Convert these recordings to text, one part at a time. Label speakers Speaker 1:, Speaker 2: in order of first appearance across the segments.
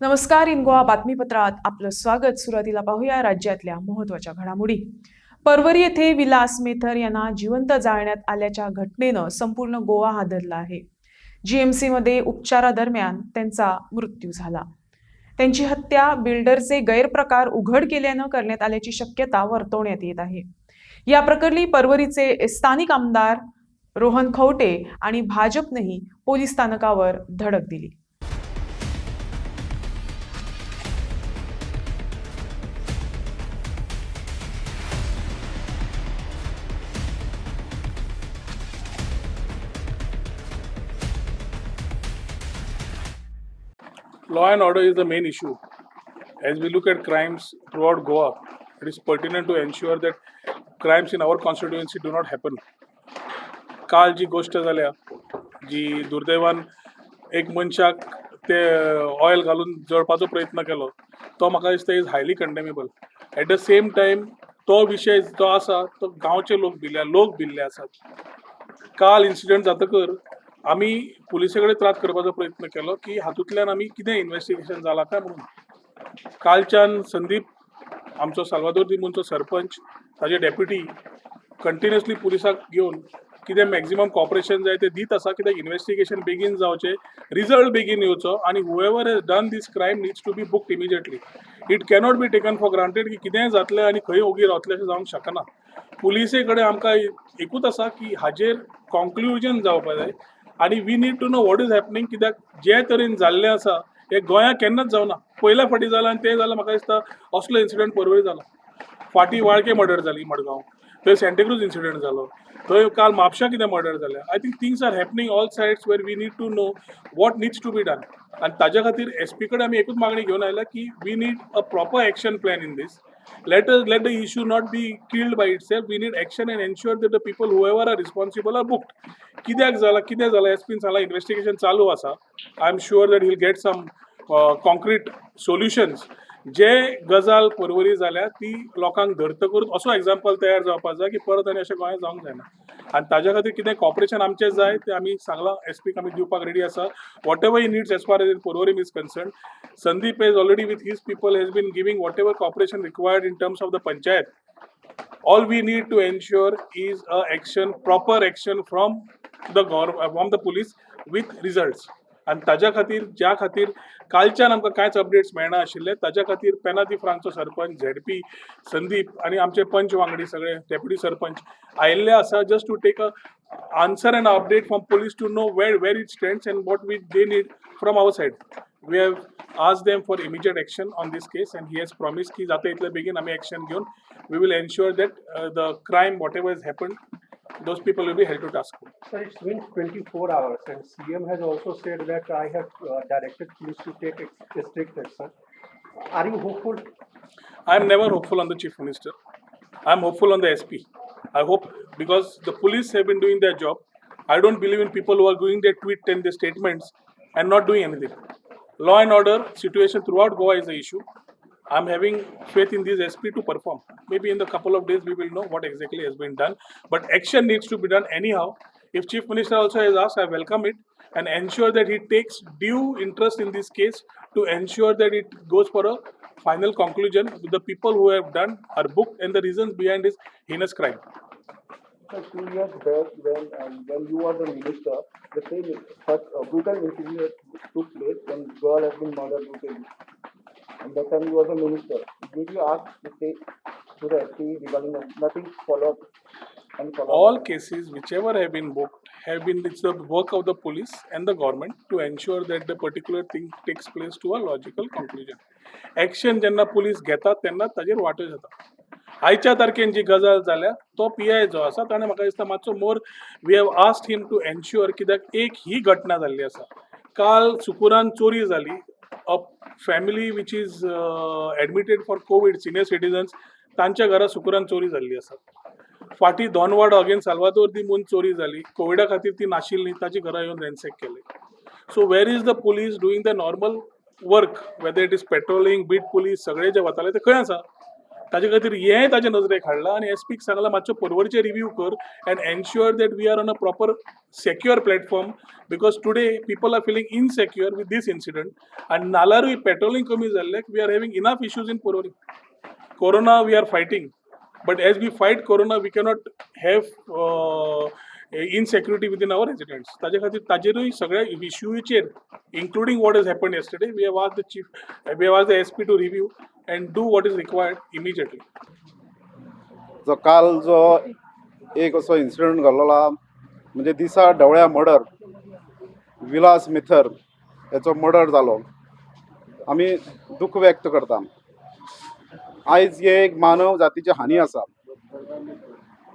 Speaker 1: नमस्कार. इन गोवा बातमीपत्रात आपलं स्वागत. सुरुवातीला पाहूया राज्यातल्या महत्त्वाच्या घडामोडी. परवरी येथे विलास मेथर यांना जिवंत जाळण्यात आल्याच्या घटनेनं संपूर्ण गोवा हादरला आहे. जीएमसी मध्ये उपचारादरम्यान त्यांचा मृत्यू झाला. त्यांची हत्या बिल्डरचे गैरप्रकार उघड केल्यानं करण्यात आल्याची शक्यता वर्तवण्यात येत आहे. या प्रकरणी परवरीचे स्थानिक आमदार रोहन खवटे आणि भाजपनेही पोलीस स्थानकावर धडक दिली.
Speaker 2: Law and order is the main issue. As we look at crimes throughout Goa, it is pertinent to ensure that crimes in our constituency do not happen. काल जी गोष्ट झाल्या जी दुर्दैवान एक मनशाक ते ऑयल घालून जळपाचो प्रयत्न केलो तो म्हाका दिसता is highly condemnable. At the same time तो विशय जो आसा तो गांवचे लोक भिल्ले आसात. काल इन्सिडंट जातकर आमी पुलिसे कडेन त्रास करपाचो प्रयत्न केलो की हातूंतल्यान आमी कितें इन्व्हेस्टिगेशन जालां काय म्हणून. कालच्यान संदीप आमचो साल्वादोर दिमुनचो सरपंच ताजे डेप्युटी कंटिन्युअसली पुलिसाक घेवन कितें मॅक्झिमम कॉपरेशन जाय तें दीत आसा कित्याक इन्व्हेस्टिगेशन बेगीन जावचें, रिजल्ट बेगीन येवचो आनी however has done this crime needs to be booked immediately. It cannot be taken for granted की कितेंय जातलें आनी खंय ओगी रावतलें अशें जावंक शकना. पुलिसे कडेन आमकां एकूच आसा की हाजेर कॉन्क्लुजन जावपाक जाय आनी we need to know what is happening कित्याक जे तरेन जाल्लें आसा हें गोंयांत केन्नाच जावना. पयल्या फावटी जालां आनी तें जाल्यार म्हाका दिसता असलो इन्सिडंट परवरी जाला. फाटीं वाळके मर्डर जाली मडगांव, थंय सेंटेक्रूज इन्सिडंट जालो, थंय काल म्हापशां कितें मर्डर जालें. I think things are happening all sides where we need to know what needs to be done. आनी ताज्या खातीर एसपी कडेन आमी एकूच मागणी घेवन आयल्या की we need a proper action plan in this. Let the issue not be killed by itself. We need action and ensure that the people whoever are responsible are booked. कित्याक जाला एसपीन सांगला इन्व्हेस्टिगेशन चालू आसा. I am sure that he'll get some concrete solutions. जे गजाल परवरी जाल्या ती लोकांक धरत करून असो एक्झाम्पल तयार जावपाक जाय की परत आनी अशें गोंयांत जावंक जायना. आनी ताज्या खातीर कितें कॉपरेशन आमचें जाय तें आमी सांगलां एसपीक आमी दिवपाक रेडी आसा. What ever he needs as far as Porvorim is concern. Sandeep has already with his people has been giving whatever cooperation required in terms of the panchayat. All we need to ensure is proper action from the government, from the police with results. आणि ताज्या खातीर ज्या खातीर कालच्यान आमकां कांयच updates मेळना आशिल्ले ताज्या खातीर पेनादी फ्रांकचो सरपंच झेडपी संदीप आनी आमचे पंच वांगडी सगळे डेप्युटी सरपंच आयिल्ले आसा just to take a answer and update from police to know where it stands and what they need from our side. We have asked them for immediate action on this case and he has promised ki jata itle begin आम्ही action घेऊन we will ensure that the crime whatever has happened those people will be held to task.
Speaker 3: Sir, it's been 24 hours and CM has also said that I have directed police to take strict action. Are you hopeful?
Speaker 2: I am never hopeful on the chief minister. I am hopeful on the SP. I hope because the police have been doing their job. I don't believe in people who are doing their tweet and their statements and not doing anything. Law and order situation throughout Goa is the issue. I'm having faith in this SP to perform. Maybe in the couple of days we will know what exactly has been done. But action needs to be done anyhow. If Chief Minister also has asked, I welcome it and ensure that he takes due interest in this case to ensure that it goes for a final conclusion. The people who have done are booked and the reasons behind this heinous crime.
Speaker 4: So 2 years back, when you were the minister, the same such a brutal incident took place when girl has been murdered brutally. And that time you were the minister. Did you ask to the SP regarding nothing follow up and follow up?
Speaker 2: All cases whichever have been booked have been it's the work of the police and the government to ensure that the particular thing takes place to a logical conclusion. Action जेन्ना police घेतात तेन्ना ताजेर वांटो जाता. आयच्या तारखेन जी गजाल जाल्या तो PI जो आसा ताणें म्हाका दिसता मातसो मोर we have asked him to ensure कित्याक एक ही घटना जाल्ली आसा. काल सुकुरान चोरी जाली. A family which is admitted for COVID senior citizens तांच्या घरा सुकुरान चोरी जाल्ली आसा. फाटीं दोनवाड अगेन साल्वादोर दी मून चोरी जाली. कोविडा खातीर ती नाशिल्ली ताची घरा येवन रॅन्सॅक केली. So where is the police doing the normal work whether it is patrolling beat police सगळे जे वताले ते खंय आसा. ताजे खातीर हेंय ताजे नजरेक हाडलां आनी एसपीक सांगलां मातसो परवरीचे रिव्यू कर and ensure that we are on a proper secure platform because today people are feeling insecure with this incident आनी नाल्यारूय पेट्रोलिंग कमी जाल्ल्याक we are having enough issues in Porvorim. Corona we are fighting, but as we fight Corona, we cannot have insecurity within our residents. ताजे खातीर ताजेरूय सगळ्या इश्यूचेर, including what has happened yesterday, we have asked the SP to review and do what is required immediately.
Speaker 5: जो काल जो एक असो incident घडलेला म्हणजे दिसा ढवळ्या मर्डर विलास मिथर याचो मर्डर जालो. आमी दुख व्यक्त करता. आयज हे एक मानव जातीची हानी आसा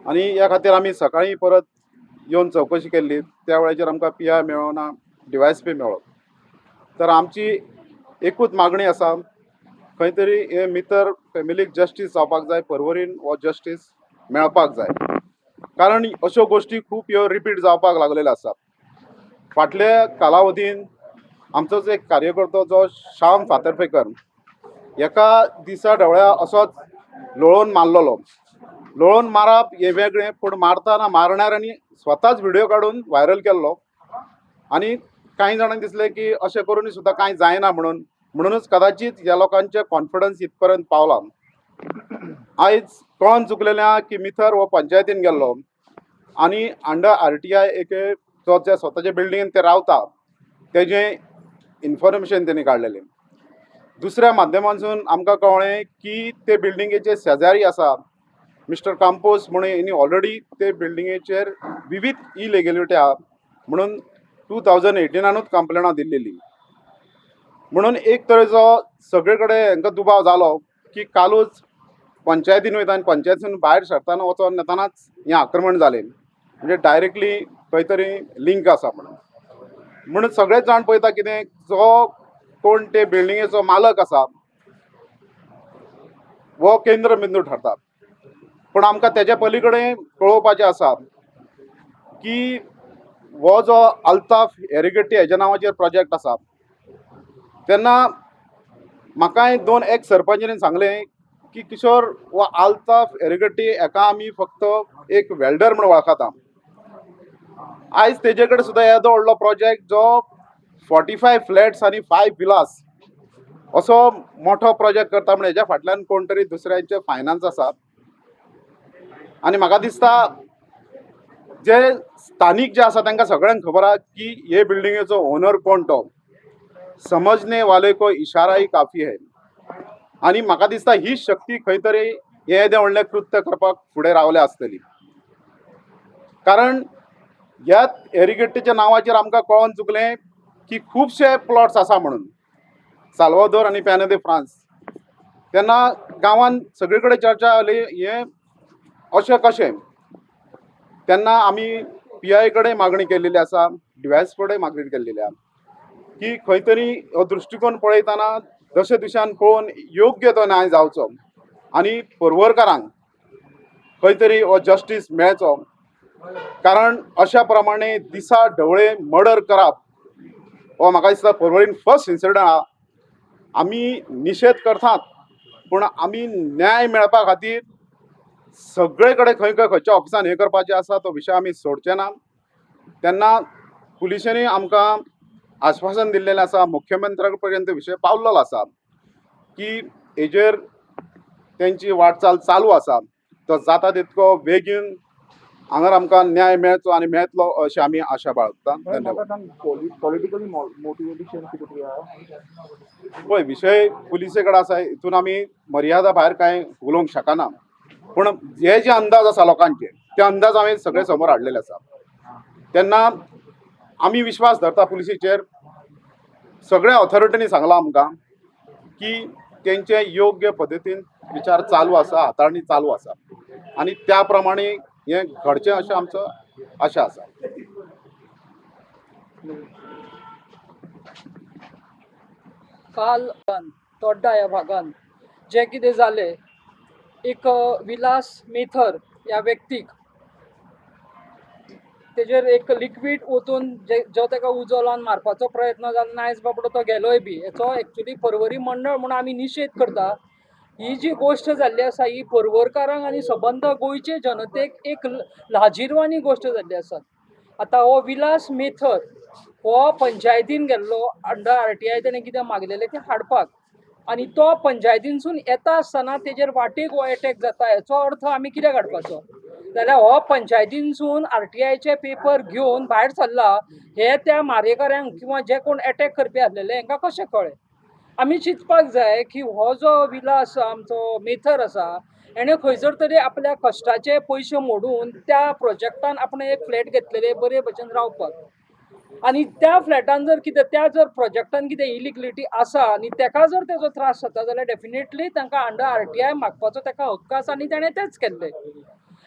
Speaker 5: आनी ह्या खातीर आमी सकाळीं परत येवन चवकशी केल्ली. त्या वेळाचेर आमकां PI मेळ्ळो ना, DYSP मेळ्ळो. तर आमची एकूच मागणी आसा, खंय तरी हे मितर फॅमिलीक जस्टीस जावपाक जाय, पर्वरीन हो जस्टीस मेळपाक जाय. कारण अश्यो गोश्टी खूब ह्यो रिपीट जावपाक लागलेल्यो आसा. फाटल्या कालावधीन आमचोच एक कार्यकर्तो जो श्याम फातर्फेकर एका दिसा ढवळ्या असोच लोळोवन मारलेलो. लोळोवन मारप हे वेगळें, पूण मारतना मारणाऱ्यांनी स्वताच व्हिडिओ काडून व्हायरल केल्लो आनी कांय जाणांक दिसलें की अशें करूनय सुद्दां कांय जायना म्हणूनच कदाचित ह्या लोकांचे कॉन्फिडन्स इतपर्यंत पावला. आयज कळोन चुकलेल्या की मिथर हो पंचायतीन गेल्लो आनी अंडर RTI एक जो जे स्वताचे बिल्डिंगेन ते रावता तेजें इन्फॉर्मेशन तेणी काडलेलें. दुसऱ्या माध्यमांतसून आमकां कळ्ळें की ते बिल्डिंगेचे शेजारी आसा मिस्टर कांपोस म्हणून हेणी ऑलरेडी ते बिल्डिंगेचेर विविध इलिगॅलिटी आहा म्हणून 2018 कंप्लेनां दिल्लेली. म्हणून एक तरेचो सगळे कडेन हांकां दुबाव जालो की कालूच पंचायतीन वयता आनी पंचायतीन भायर सरतना वचोन येतानाच हें आक्रमण जालें. म्हणजे डायरेक्टली खंय तरी लिंक आसा म्हणून सगळेच जाण पळयता कितें जो कोण ते बिल्डिंगेचो मालक आसा वो केंद्रबिंदू ठरता. पूण आमकां तेच्या पलीकडे कळोवपाचें आसा की हो जो अल्ताफ एरिगेटी हेज्या नांवाचेर प्रोजेक्ट आसा तेन्ना म्हाकाय 2 एक्स सरपंचांनी सांगलें की किशोर हो अल्ताफ एरिगेटी हेका आमी फक्त एक वेल्डर म्हणून वळखता. आयज तेजे कडेन सुद्दां येदो व्हडलो प्रोजेक्ट जो 45 फ्लॅट्स आनी 5 विलास असो मोठो प्रोजेक्ट करता म्हणजे हेज्या फाटल्यान कोण तरी दुसऱ्यांचे फायनान्स आसा. आनी म्हाका दिसता जे स्थानीक जे आसा तांकां सगळ्यांक खबर आहा की हे बिल्डिंगेचो ओनर कोण तो. समजने वाले को इशारा ही काफी है. आनी म्हाका दिसता ही शक्ती खंय तरी हे येदें व्हडलें कृत्य करपाक फुडें रावल्या आसतली. कारण ह्या एरिगेटीच्या नांवाचेर आमकां कळोन चुकलें की खुबशे प्लॉट्स आसा म्हणून साल्वादोर आनी पॅनो दे फ्रांस. तेन्ना गांवांत सगळे कडेन चर्चा जाली हें अशें कशें. तेन्ना आमी PI कडेन मागणी केल्ली आसा, DYSP कडेन मागणी केल्ली आसा की खंय तरी हो दृश्टिकोन पळयतना दशे दिशान पळोवन योग्य तो न्याय जावचो आनी पर्वरकारांक खंय तरी हो जस्टीस मेळचो. कारण अशा प्रमाणे दिसा ढवळे मर्डर करप हो म्हाका दिसता पर्वरीन फर्स्ट इन्सिडंट आहा. आमी निशेध करतात पूण आमी न्याय मेळपा खातीर सगळे कडेन खंयच्या ऑफिसान हें करपाचें आसा तो विशय आमी सोडचे ना. तेन्ना पुलिशेनी आमकां आश्वासन दिल्लेलें आसा, मुख्यमंत्र्या पर्यंत विशय पावल्लो आसा की हेजेर तेंची वाटचाल चालू आसा. तो जाता तितको बेगीन हांगर आमकां न्याय मेळचो आनी मेळटलो अशी आमी आशा बाळगता. धन्यवाद.
Speaker 4: पॉलिटिकली मोटिवेशन कितें तरी आहा.
Speaker 5: पळय विशय पुलिसे कडेन आसा हितून आमी मर्यादा भायर कांय उलोवंक शकना. पूण हे जे अंदाज आसा लोकांचे ते अंदाज हांवें सगळे समोर हाडलेले आसा. तेन्ना आमी विश्वास धरता पुलिसेचेर. सगळ्या ऑथॉरिटीनी सांगलां आमकां की तेंचे योग्य पद्दतीन विचार चालू आसा, हाताळणी चालू आसा आनी त्या प्रमाणे हें घडचें अशें आमचो आशा आसा.
Speaker 6: काल तोड्डा ह्या भागान जे कितें जालें एक विलास मेथर ह्या व्यक्तीक तेजेर एक लिक्वीड ओतून जो ताका उजो लावन मारपाचो प्रयत्न जालो आयज बाबडो तो गेलोय बी. हेचो एक्चुली पर्वरी मंडळ म्हणून आमी निशेध करता. ही जी गोष्ट जाल्ली आसा ही पर्वरकारांक आनी सबंद गोंयचे जनतेक एक लाजिरवाणी गोष्ट जाल्ली आसा. आतां हो विलास मेथर हो पंचायतीन गेल्लो अंडर RTI तेणें कितें मागलेलें तें हाडपाक आनी तो पंचायतीनसून येता आसतना तेजेर वाटेक हो एटॅक जाता हेचो अर्थ आमी कित्याक काडपाचो. जाल्यार हो पंचायतीनसून RTIचे पेपर घेवन भायर सरला हे त्या मारेकऱ्यांक किंवा जे कोण एटॅक करपी आसलेले हांकां कशें कळ्ळें. आमी चिंतपाक जाय की हो जो विलास आमचो मेथर आसा हेणें खंयसर तरी आपल्या कश्टाचे पयशे मोडून त्या प्रोजेक्टान आपणे एक फ्लॅट घेतलेले बरे भशेन रावपाक आनी त्या फ्लॅटान जर कितें त्या जर प्रोजेक्टान कितें इलिगलिटी आसा आनी तेका जर तेजो त्रास जाता जाल्यार डेफिनेटली तांकां अंडर RTI मागपाचो तेका हक्क आसा आनी तेणें तेच केल्लें.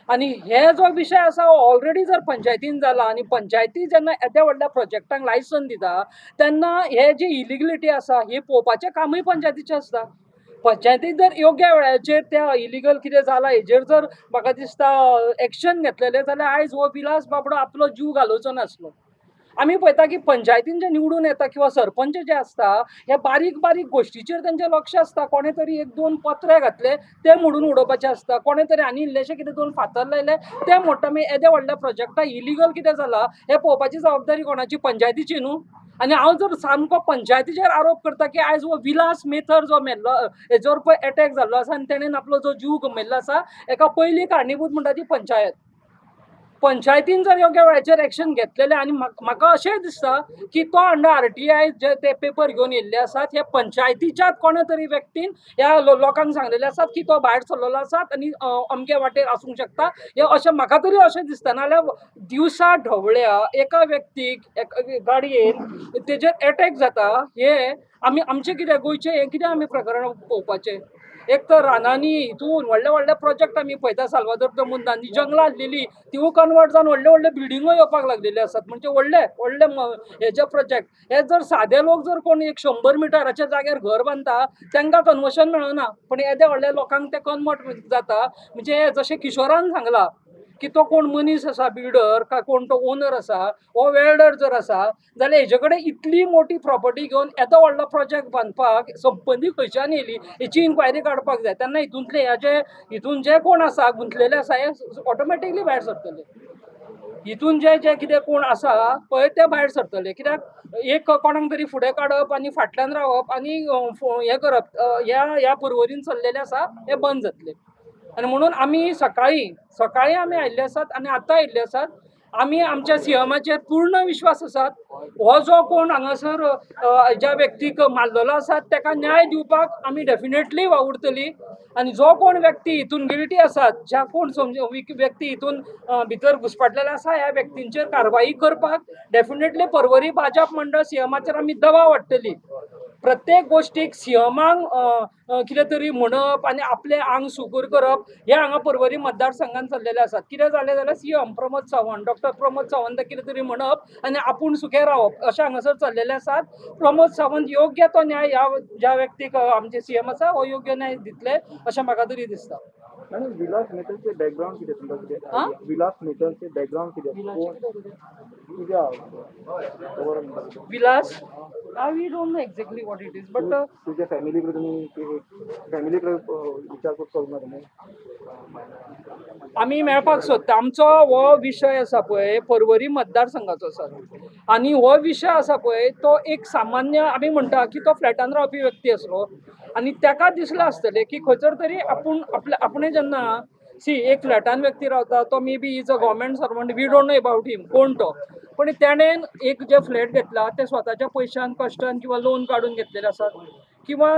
Speaker 6: आनी हे जो विशय आसा हो ऑलरेडी जर पंचायतीन जाला आनी पंचायती जेन्ना येद्या व्हडल्या प्रोजेक्टांक लायसन दिता तेन्ना हे जी इलिगलिटी आसा ही पळोवपाचें कामूय पंचायतीचें आसता. पंचायतीक जर योग्य वेळाचेर त्या इलिगल कितें जालां हेजेर जर म्हाका दिसता एक्शन घेतलेलें जाल्यार आयज हो विलास बाबडो आपलो जीव घालोवचो नासलो. आमी पळयता की पंचायतीन जे निवडून येता किंवा सरपंच जे आसता हे बारीक बारीक गोश्टीचेर तेंचें लक्ष आसता. कोणें तरी एक दोन पत्रे घातले ते मोडून उडोवपाचें आसता. कोणें तरी आनी इल्लेशें कितें दोन फातर लायले ते मोडटा. मागीर येद्या व्हडल्या प्रोजेक्टा इलिगल कितें जालां हे पळोवपाची जबाबदारी कोणाची पंचायतीची न्हू. आनी हांव जर सामको पंचायतीचेर आरोप करता की आयज हो विलास मेथर जो मेल्लो हेजोर पळय एटॅक जाल्लो आसा आनी तेणेन आपलो जो जीव गमयल्लो आसा हेका पयली कारणीभूत म्हणटा ती पंचायत. पंचायतीन जर योग्य वेळाचेर एक्शन घेतलेलें आनी म्हाका अशेंय दिसता की तो अंडर RTI जे ते पेपर घेवन येयल्ले आसात हे पंचायतीच्याच कोणे तरी व्यक्तीन ह्या लोकांक सांगलेले आसात की तो भायर सरलेलो आसात आनी अमके वाटेर आसूंक शकता हे अशें म्हाका तरी अशें दिसता. नाल्यार दिवसा ढवळ्या एका व्यक्तीक गाडयेन तेजेर एटॅक जाता हे आमचें कितें गोंयचें हें कितें आमी प्रकरण पळोवपाचें. एक तर रानांनी हितून व्हडले व्हडले प्रोजेक्ट आमी पळयता साल्वादोर द मुंदांनी जंगलां आसलेलीं तिवूय कन्वर्ट जावन व्हडले व्हडले बिल्डिंगो येवपाक लागलेले आसात. म्हणजे व्हडले व्हडले हेचे प्रोजेक्ट हे जर सादे लोक जर कोण एक 100 मिटराच्या जाग्यार घर बांदता तांकां कन्वर्शन मेळना पण येद्या व्हडल्या लोकांक ते कन्वर्ट जाता. म्हणजे जशें किशोरान सांगलां की तो कोण मनीस आसा बिल्डर काय कोण तो ओनर आसा हो वेल्डर जर आसा जाल्यार हेजे कडेन इतली मोठी प्रॉपर्टी घेवन येदो व्हडलो प्रोजेक्ट बांदपाक संपत्ती खंयच्यान येयली हेची इन्क्वायरी काडपाक जाय. तेन्ना हितून जे कोण आसा गुंतलेले आसा हे ऑटोमॅटिकली भायर सरतले. हितून जे कितें कोण आसा पळय ते भायर सरतले. कित्याक एक कोणाक तरी फुडें काडप आनी फाटल्यान रावप आनी हें करप ह्या पर्वरीन चल्लेलें आसा हें बंद जातलें. आनी म्हणून आमी सकाळी आमी आयिल्ले आसात आनी आतां आयिल्ले आसात. आमी आमच्या सीएमाचेर पूर्ण विश्वास आसात. हो जो कोण हांगासर ज्या व्यक्तीक मारलेलो आसा ताका न्याय दिवपाक आमी डेफिनेटली वावुरतलीं. आनी जो कोण व्यक्ती हितून गिल्टी आसात ज्या कोण व्यक्ती हितून भितर घुसपाटलेले आसा ह्या व्यक्तींचेर कारवाई करपाक डेफिनेटली पर्वरी भाजप मंडळ सीएमाचेर आमी दबाव हाडटली. प्रत्येक गोष्टीक सीएमाक कितें तरी म्हणप आनी आपलें आंग सुगूर करप हे हांगा पर्वरी मतदारसंघान चल्लेले आसात. कितें जालें जाल्यार CM प्रमोद सावंत डॉक्टर प्रमोद सावंत कितें तरी म्हणप आनी आपूण सुखे रावप अशें हांगासर चल्लेले आसात. प्रमोद सावंत योग्य तो न्याय ह्या ज्या व्यक्तीक आमचे CM आसा हो योग्य न्याय दितले अशें म्हाका तरी दिसता.
Speaker 4: मॅडम विलास मेथरचे बॅकग्राऊंड किती तुमका किती विलास मेथरचे बॅकग्राऊंड किती
Speaker 6: Vilas we don't know exactly what it is but
Speaker 4: तुझ्या फॅमिलीकडे तुम्ही फॅमिलीकडे विचारपूस करू तुम्ही
Speaker 6: आमी मेळपाक सोदता. आमचो हो विशय आसा पळय पर्वरी मतदारसंघाचो आसा आनी हो विशय आसा पळय तो एक सामान्य आमी म्हणटा की तो फ्लॅटान रावपी व्यक्ती आसलो आनी ताका दिसलें आसतलें की खंयसर तरी आपणें जेन्ना एक फ्लॅटान व्यक्ती रावता तो maybe is a government servant we don't know about him कोण तो पण तेणेन एक जे फ्लॅट घेतला ते स्वताच्या पयशान कश्टान किंवा लोन काडून घेतलेले आसात किंवा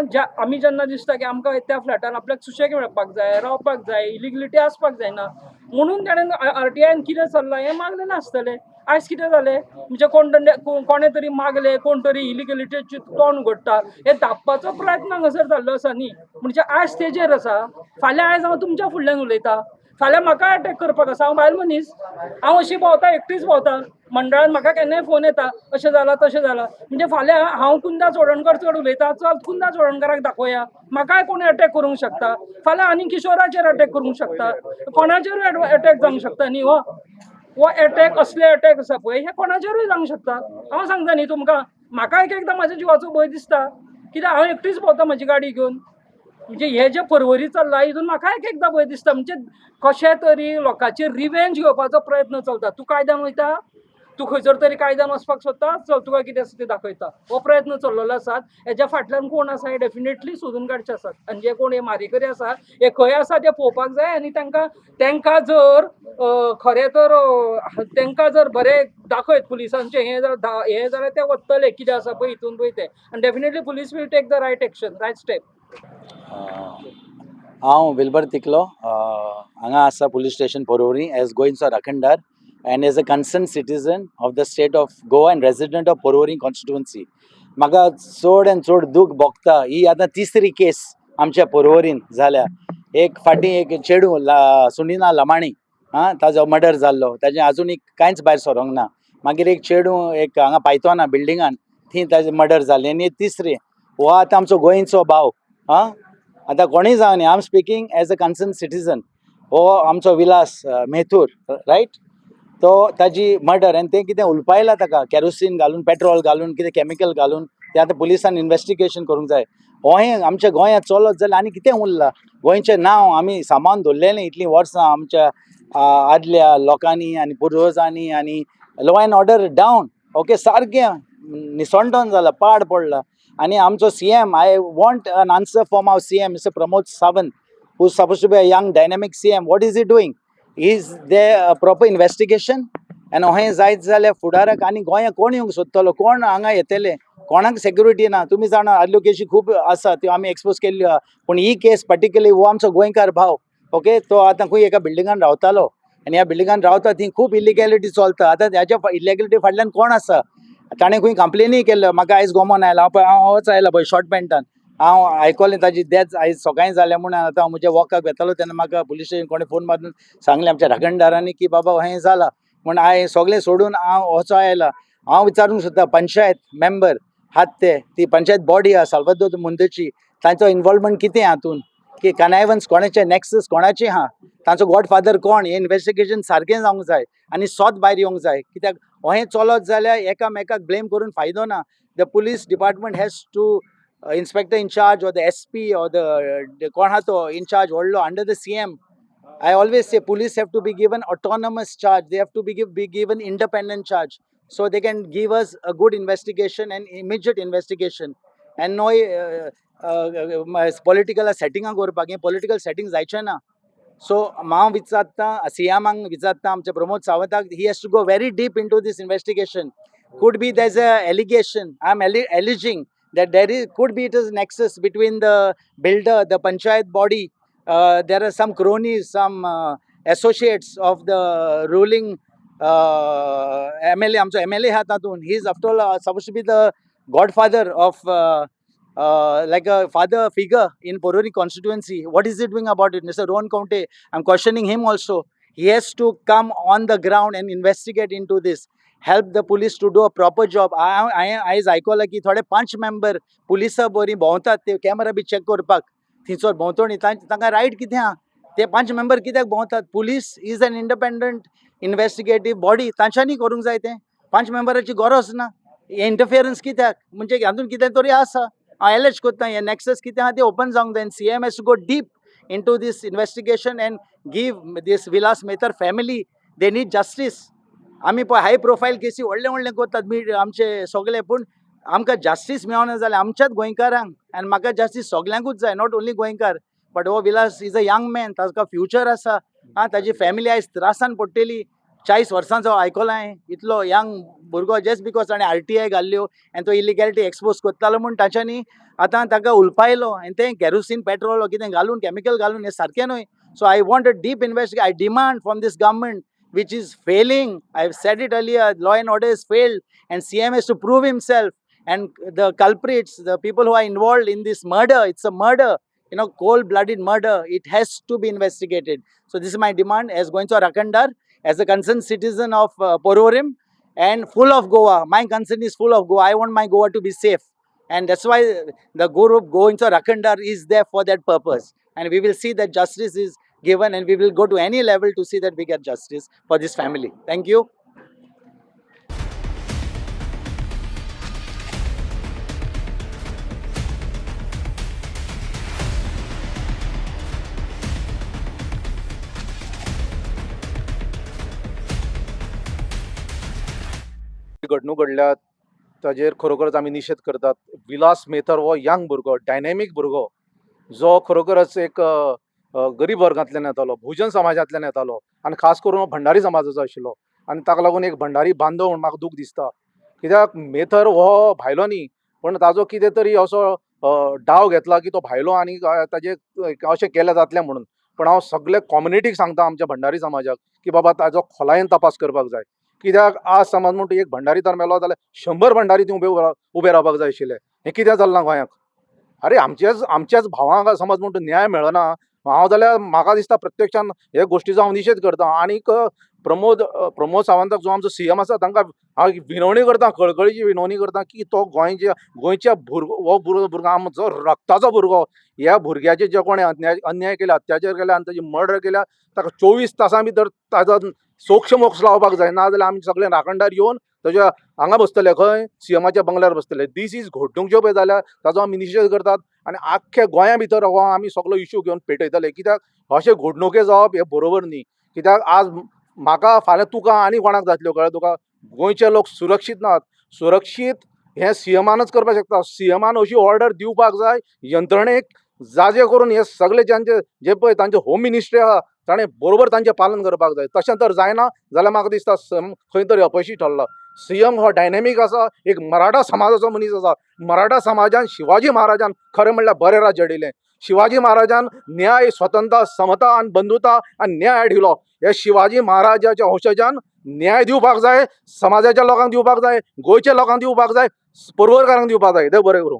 Speaker 6: आमी जेन्ना दिसता की आमकां त्या फ्लॅटान आपल्याक सुशेग मेळपाक जाय रावपाक जाय इलिगलिटी आसपाक जायना म्हणून तेणेन RTIन कितें चल्लां हें मागलेलें आसतलें. आयज कितें जालें म्हणजे कोणें तरी मागलें कोण तरी इलिगलिटीचें तोंड उगडटा हें धांपपाचो प्रयत्न हांगासर जाल्लो आसा न्ही. म्हणजे आयज तेजेर आसा फाल्यां आयज हांव तुमच्या फुडल्यान उलयतां फाल्यां म्हाका अटॅक करपाक आसा. हांव बायल मनीस हांव अशी भोंवता एकटीच भोंवता मंडळान म्हाका केन्नाय फोन येता अशें जालां तशें जालां म्हणजे फाल्यां हांव कुंदा चोडणकर चड उलयतां चल कुंदा चोडणकराक दाखोवया म्हाकाय कोणी अटॅक करूंक शकता फाल्यां आनी किशोराचेर अटॅक करूंक शकता कोणाचेरूय अटॅक जावंक शकता न्ही. हो अटॅक असले अटॅक आसा पळय हे कोणाचेरूय जावंक शकता. हांव सांगता न्ही तुमकां म्हाका एकदां म्हाज्या जिवाचो भंय दिसता कित्याक हांव एकटीच भोंवता म्हाजी गाडी घेवन म्हणजे हे जे परवरी चल्ला हितून म्हाका एक एकदां भंय दिसता म्हणजे कशे तरी लोकांचेर रिवेंज घेवपाचो प्रयत्न चलता. तूं कायद्यान वयता, तूं खंयसर तरी कायद्यान वचपाक सोदता, चल तुका कितें आसा तें दाखयता. हो प्रयत्न चल्लेलो आसात. हेज्या फाटल्यान कोण आसा हे डेफिनेटली सोदून काडचे आसात. आनी जे कोण हे मारेकरी आसा हे खंय आसा ते पळोवपाक जाय आनी तांकां जर खरें तर तांकां जर बरें दाखयत पुलिसांचे हे जाल्यार ते वतले कितें आसा पळय हितून पळय ते. आनी definitely police will take the right action, right step.
Speaker 7: हांव विल्बर तिकलो हांगा आसा पुलीस स्टेशन परवरी एज गोइंगचो राखणदार and as a concern citizen of the state of Goa and resident of Porvorim constituency. म्हाका चड एंड चड दूख भोगता. ही आतां तिसरी केस आमच्या परवरीन जाल्या. एक फाटीं एक चेडूं सुनिना लमाणी ताजो मर्डर जाल्लो, ताजें आजुनी कांयच भायर सरोंक ना. मागीर एक चेडूं एक हांगा पायथोना बिल्डिंगान थंय ताजें मर्डर जाल्लें. आनी तिसरी हो आतां आमचो गोंयचो भाव. आतां कोणीय जावं न्ही, I am speaking as a concern citizen. हो आमचो विलास मेथूर, रायट, तो ताजी मर्डर आनी तें कितें उलपायलां ताका केरोसीन घालून, पेट्रोल घालून, कितें केमिकल घालून तें आतां पुलिसान इन्वेस्टिगेशन करूंक जाय. हें आमच्या गोंयांत चलत जाल्यार आनी कितें उरलां? गोंयचें नांव आमी सांबाळून दवरलेलें इतलीं वर्सां आमच्या आदल्या लोकांनी आनी पुर्वजांनी. आनी लॉ एंड ऑर्डर डावन, ओके, सारकें निसंडोन जाला, पाड पडला. आनी आमचो CM, I want an answer from our CM, mister Pramod Sawant, who is supposed to be a young dynamic CM. What is he doing? Is there a proper investigation? आनी हें जायत जाल्यार फुडाराक आनी गोंयांत कोण येवंक सोदतलो, कोण हांगा येतले, कोणाक सेक्युरिटी ना. तुमी जाणा आदल्यो केसी खूब आसा त्यो आमी एक्सपोज केल्ल्यो आहा. पूण ही केस पर्टिक्युलरली हो आमचो गोंयकार भाव, ओके, तो आतां खंय एका बिल्डिंगान रावतालो आनी ह्या बिल्डिंगान रावता थंय खूब इलिगॅलिटी चलता. आतां ह्याच्या इलिगॅलिटी फाटल्यान कोण आसा? ताणें खंय कंप्लेनूय केल्लो, म्हाका आयज गोमोन आयला, हांवच आयला पळय शॉर्ट पॅन्टान. हांव आयकलें ताजी डेथ आयज सकाळीं जाल्या म्हणून. आतां हांव म्हज्या वॉकाक वेतालो तेन्ना म्हाका पुलीस स्टेशन कोणें फोन मारून सांगलें आमच्या राखणदारांनी की बाबा हें जालां म्हूण. हांवें सगळें सोडून हांव वचो आयला. हांव विचारूंक सोदता पंचायत मेंबर आहात ते, ती पंचायत बॉडी आहा साल्वादोर मुंदेची, तांचो इन्वॉल्वमेंट कितें हातून, की कनायवन्स कोणाचें, नॅक्सस कोणाचें आहा, तांचो गॉडफादर कोण, हें इन्वेस्टिगेशन सारकें जावंक जाय आनी सोत भायर येवंक जाय. कित्याक हें चलत जाल्यार एकामेकाक ब्लेम करून फायदो ना. The police department has to inspector in charge or the SP or the कोण आहा तो in charge व्हडलो under the CM. I always say police have to be given autonomous charge. They have to be given independent charge, so they can give us a good investigation and immediate investigation. And no political setting करपाक, हें political setting जायचें ना. So हांव विचारता CMांक विचारता आमच्या Pramod सावंताक, he has to go very deep into this investigation. Could be there's a allegation, I'm alleging that could be it is nexus between the builder, the panchayat body. There are some cronies, some associates of the ruling MLA. आमचो MLA आहा तातून. He is after all supposed to be the godfather of like a father figure in Porori constituency. What is he doing about it? Mr. Rohan County, I'm questioning him also. He has to come on the ground and investigate into this. Help the police to do a proper job. आयज आयकलां की थोडे 5 member पुलिसां बरी भोंवतात, ते camera बी check करपाक थंयसर भोंवतणी. तांकां रायट कितें आहा? ते 5 मेंबर कित्याक भोंवतात? Police is an independent investigative body, तांच्यांनी करूंक जाय तें. 5 मेंबराची गरज ना. हे इंटरफियरन्स कित्याक? म्हणजे हातून कितें तरी आसा. हांव एलेज कोत्ता हें नॅक्सस कितें आहा तें ओपन जावंक जाय. CM has to go deep into this investigation and give this Vilas Mehtar family, they need justice. आमी पळय हाय प्रोफायल केसी व्हडले कोत्तात आमचे सगळे, पूण आमकां जास्टीस मेळना जाल्यार आमच्याच गोंयकारांक, आनी म्हाका जास्टीस सगल्यांकूच जाय, नॉट ओन्ली गोंयकार. बट हो Vilas is a young man, ताका फ्युचर आसा. ताजी फॅमिली आयज त्रासान पडटली. 40 वर्सांचो आयकलां हांवें, इतलो यंग भुरगो जस्ट बिकॉज ताणें RTI घाल्ल्यो आनी तो इलिगॅलिटी एक्सपोज कोत्तालो म्हूण तांच्यांनी आतां ताका उलपायलो. आनी तें केरोसीन पेट्रोल कितें घालून, केमिकल घालून, हें सारकें न्हय. So I want a deep investigation. I demand from this government, which is failing. I've said it earlier, law and order has failed and CM has to prove himself, and the culprits, the people who are involved in this murder, it's a murder, cold-blooded murder, it has to be investigated. So this is my demand as going to Rakandar, as a concerned citizen of Pororim and full of Goa. My concern is full of Goa. I want my Goa to be safe, and that's why the group going to Rakandar is there for that purpose, and we will see that justice is given, and we will go to any level to see that we get justice for this family. Thank you.
Speaker 8: घडणूक घडल्यात ताजेर खरोखरच आमी निशेध करतात. विलास मेथर हो young भुरगो, dynamic भुरगो, जो खरोखरच एक गरीब वर्गांतल्यान येतालो, भोजन समाजांतल्यान येतालो आनी खास करून हो भंडारी समाजाचो आशिल्लो आनी ताका लागून एक भंडारी बांदव म्हूण म्हाका दूख दिसता. कित्याक मेथर हो भायलो न्ही, पण ताजो कितें तरी असो डाव घेतला की तो भायलो आनी ताजे अशें केलें जातलें म्हणून. पण हांव सगळे कम्युनिटीक सांगता आमच्या भंडारी समाजाक की बाबा ताजो खोलायेन तपास करपाक जाय. कित्याक आज समज म्हणटा एक भंडारी तर मेलो जाल्यार 100 भंडारी थंय उबे रावपाक जाय आशिल्ले. हें कित्याक जालें ना गोंयांत? अरे आमच्याच भावांक समज म्हणटा न्याय मेळना, हांव जाल्यार म्हाका दिसता प्रत्यक्षान हे गोश्टीचो हांव निशेध करता. आनीक प्रमोद सावंताक जो आमचो सीएम आसा तांकां हांव विनवणी करता, कळकळीची विनवणी करता की तो गोंयच्या हो भुरगो आमचो रक्ताचो भुरगो, ह्या भुरग्याचे जे कोणी अन्याय केला, अत्याचार केला आनी ताची मर्डर केल्या, ताका 24 तासां भितर ताजो सोक्ष मोक्ष लावपाक जाय. ना जाल्यार आमी सगळे राखणदार येवन ताच्या हांगा बसतले, खंय सीएमाच्या बंगल्यार बसतले. दीस इज घडणूक ज्यो पळय जाल्यार ताजो आमी निशेध करतात आनी आख्ख्या गोंया भितर हो आमी सगळो इश्यू घेवन पेटयतले. कित्याक अशे घडणुके जावप हे बरोबर न्ही. कित्याक आज म्हाका फाल्यां तुका आनी कोणाक जातल्यो कळ्ळें तुका? गोंयचे लोक सुरक्षीत नात. सुरक्षीत हे सीएमानच करपाक शकता. सीएमान अशी ऑर्डर दिवपाक जाय यंत्रणेक, जाजे करून हे सगळे जे पळय तांचे होम मिनिस्ट्री आहा ताणें बरोबर तांचें पालन करपाक जाय. तशें जर जायना जाल्यार म्हाका दिसता खंय तरी अपयशी ठरला. सीएम हो डायनॅमीक आसा, एक मराठा समाजाचो मनीस आसा. मराठा समाजान शिवाजी महाराजान खरें म्हणल्यार बरें राज्य हाडिल्लें. शिवाजी महाराजान न्याय, स्वतंत्रता, समता आनी बंधुता आनी न्याय हाडिल्लो. हे शिवाजी महाराजाच्या वंशजान न्याय दिवपाक जाय, समाजाच्या लोकांक दिवपाक जाय, गोंयच्या लोकांक दिवपाक जाय, पर्वरकारांक दिवपाक जाय. देव बरें करूं.